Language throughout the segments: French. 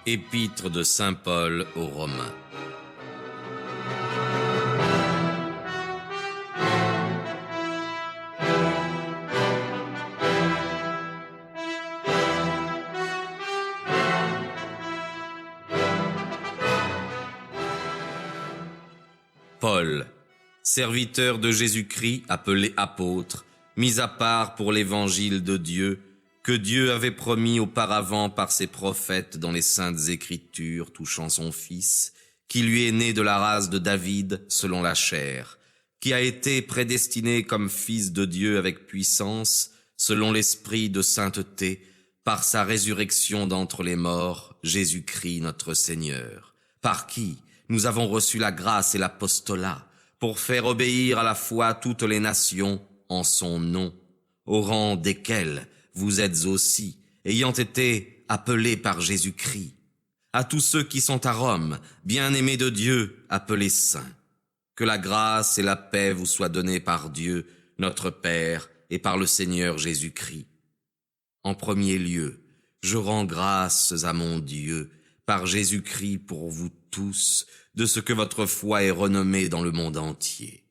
Épître de saint Paul aux Romains. Paul, serviteur de Jésus-Christ, appelé apôtre, mis à part pour l'évangile de Dieu, que Dieu avait promis auparavant par ses prophètes dans les saintes Écritures touchant son Fils, qui lui est né de la race de David selon la chair, qui a été prédestiné comme Fils de Dieu avec puissance, selon l'Esprit de sainteté, par sa résurrection d'entre les morts, Jésus-Christ notre Seigneur, par qui nous avons reçu la grâce et l'apostolat, pour faire obéir à la foi toutes les nations en son nom, au rang desquelles vous êtes aussi, ayant été appelés par Jésus-Christ. À tous ceux qui sont à Rome, bien-aimés de Dieu, appelés saints. Que la grâce et la paix vous soient données par Dieu, notre Père, et par le Seigneur Jésus-Christ. En premier lieu, je rends grâces à mon Dieu, par Jésus-Christ pour vous tous, de ce que votre foi est renommée dans le monde entier.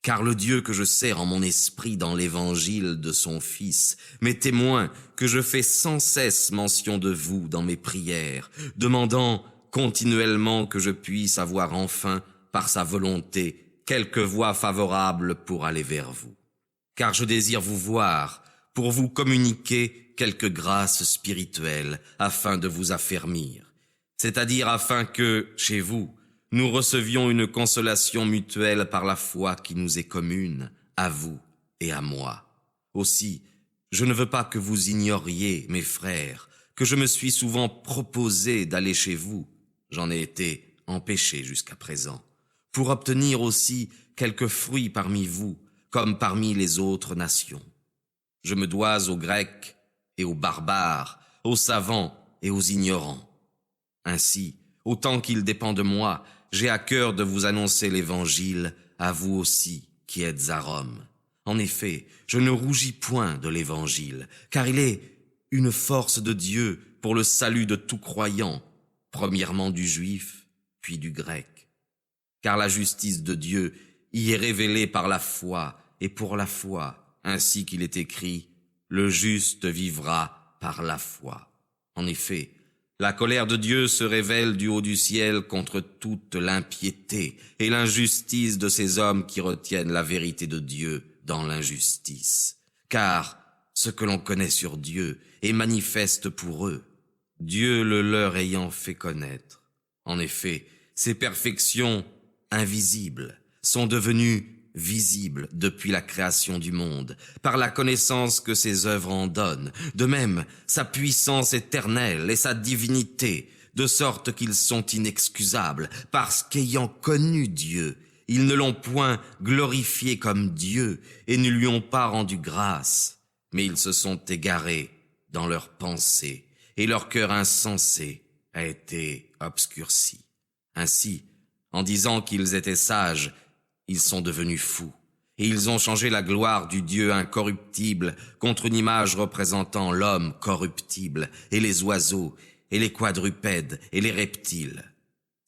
Car le Dieu que je sers en mon esprit dans l'évangile de son Fils m'est témoin que je fais sans cesse mention de vous dans mes prières, demandant continuellement que je puisse avoir enfin, par sa volonté, quelque voie favorable pour aller vers vous. Car je désire vous voir, pour vous communiquer quelque grâce spirituelle, afin de vous affermir, c'est-à-dire afin que, chez vous, nous recevions une consolation mutuelle par la foi qui nous est commune, à vous et à moi. Aussi, je ne veux pas que vous ignoriez, mes frères, que je me suis souvent proposé d'aller chez vous, j'en ai été empêché jusqu'à présent, pour obtenir aussi quelques fruits parmi vous, comme parmi les autres nations. Je me dois aux Grecs et aux barbares, aux savants et aux ignorants. Ainsi, autant qu'il dépend de moi, j'ai à cœur de vous annoncer l'Évangile, à vous aussi qui êtes à Rome. En effet, je ne rougis point de l'Évangile, car il est une force de Dieu pour le salut de tout croyant, premièrement du juif, puis du grec. Car la justice de Dieu y est révélée par la foi, et pour la foi, ainsi qu'il est écrit, « Le juste vivra par la foi ». En effet, la colère de Dieu se révèle du haut du ciel contre toute l'impiété et l'injustice de ces hommes qui retiennent la vérité de Dieu dans l'injustice. Car ce que l'on connaît sur Dieu est manifeste pour eux, Dieu le leur ayant fait connaître. En effet, ces perfections invisibles sont devenues visible depuis la création du monde, par la connaissance que ses œuvres en donnent, de même sa puissance éternelle et sa divinité, de sorte qu'ils sont inexcusables, parce qu'ayant connu Dieu, ils ne l'ont point glorifié comme Dieu et ne lui ont pas rendu grâce, mais ils se sont égarés dans leurs pensées, et leur cœur insensé a été obscurci. Ainsi, en disant qu'ils étaient sages, ils sont devenus fous, et ils ont changé la gloire du Dieu incorruptible contre une image représentant l'homme corruptible, et les oiseaux, et les quadrupèdes, et les reptiles.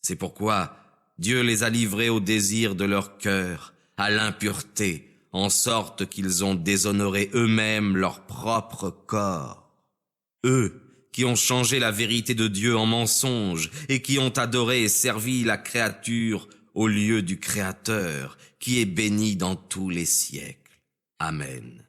C'est pourquoi Dieu les a livrés au désir de leur cœur, à l'impureté, en sorte qu'ils ont déshonoré eux-mêmes leur propre corps. Eux qui ont changé la vérité de Dieu en mensonge, et qui ont adoré et servi la créature au lieu du Créateur, qui est béni dans tous les siècles. Amen.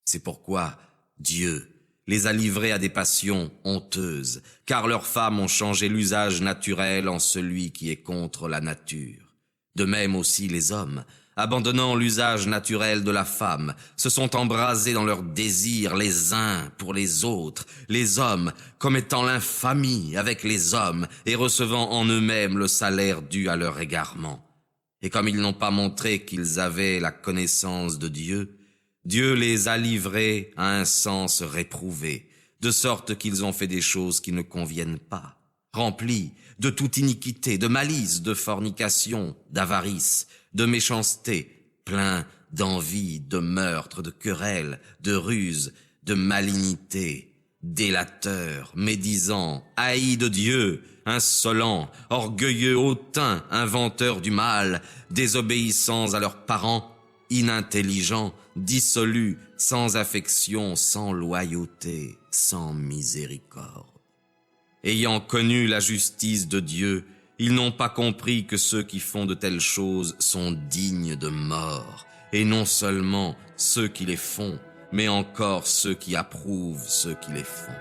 C'est pourquoi Dieu les a livrés à des passions honteuses, car leurs femmes ont changé l'usage naturel en celui qui est contre la nature. De même aussi les hommes, abandonnant l'usage naturel de la femme, se sont embrasés dans leurs désirs les uns pour les autres, les hommes commettant l'infamie avec les hommes et recevant en eux-mêmes le salaire dû à leur égarement. Et comme ils n'ont pas montré qu'ils avaient la connaissance de Dieu, Dieu les a livrés à un sens réprouvé, de sorte qu'ils ont fait des choses qui ne conviennent pas, remplis de toute iniquité, de malice, de fornication, d'avarice, de méchanceté, pleins d'envie, de meurtre, de querelle, de ruse, de malignité, délateur, médisant, haï de Dieu, insolent, orgueilleux, hautain, inventeur du mal, désobéissants à leurs parents, inintelligents, dissolus, sans affection, sans loyauté, sans miséricorde. Ayant connu la justice de Dieu, ils n'ont pas compris que ceux qui font de telles choses sont dignes de mort, et non seulement ceux qui les font, mais encore ceux qui approuvent ceux qui les font.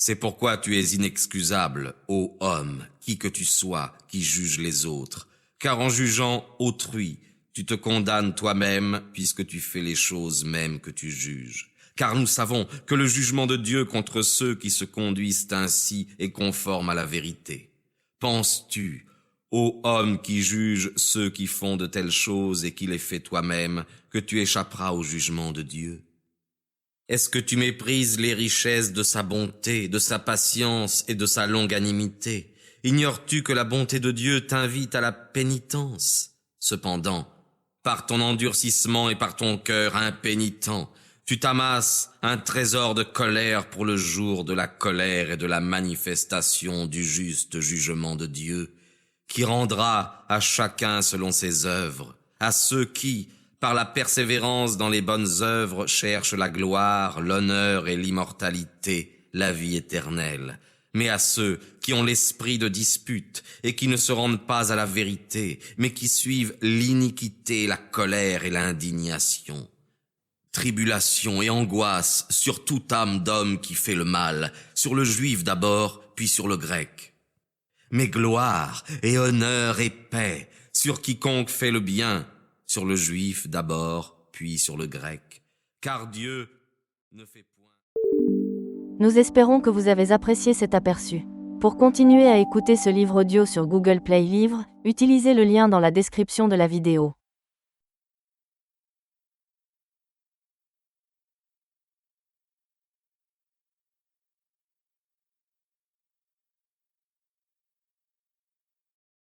C'est pourquoi tu es inexcusable, ô homme, qui que tu sois, qui juge les autres. Car en jugeant autrui, tu te condamnes toi-même, puisque tu fais les choses mêmes que tu juges. Car nous savons que le jugement de Dieu contre ceux qui se conduisent ainsi est conforme à la vérité. Penses-tu, ô homme qui juge ceux qui font de telles choses et qui les fais toi-même, que tu échapperas au jugement de Dieu ? Est-ce que tu méprises les richesses de sa bonté, de sa patience et de sa longanimité ? Ignores-tu que la bonté de Dieu t'invite à la pénitence ? Cependant, par ton endurcissement et par ton cœur impénitent, tu t'amasses un trésor de colère pour le jour de la colère et de la manifestation du juste jugement de Dieu, qui rendra à chacun selon ses œuvres, à ceux qui, par la persévérance dans les bonnes œuvres, cherchent la gloire, l'honneur et l'immortalité, la vie éternelle. Mais à ceux qui ont l'esprit de dispute et qui ne se rendent pas à la vérité, mais qui suivent l'iniquité, la colère et l'indignation. Tribulation et angoisse sur toute âme d'homme qui fait le mal, sur le juif d'abord, puis sur le grec. Mais gloire et honneur et paix sur quiconque fait le bien, sur le juif d'abord, puis sur le grec. Car Dieu ne fait point... Nous espérons que vous avez apprécié cet aperçu. Pour continuer à écouter ce livre audio sur Google Play Livres, utilisez le lien dans la description de la vidéo.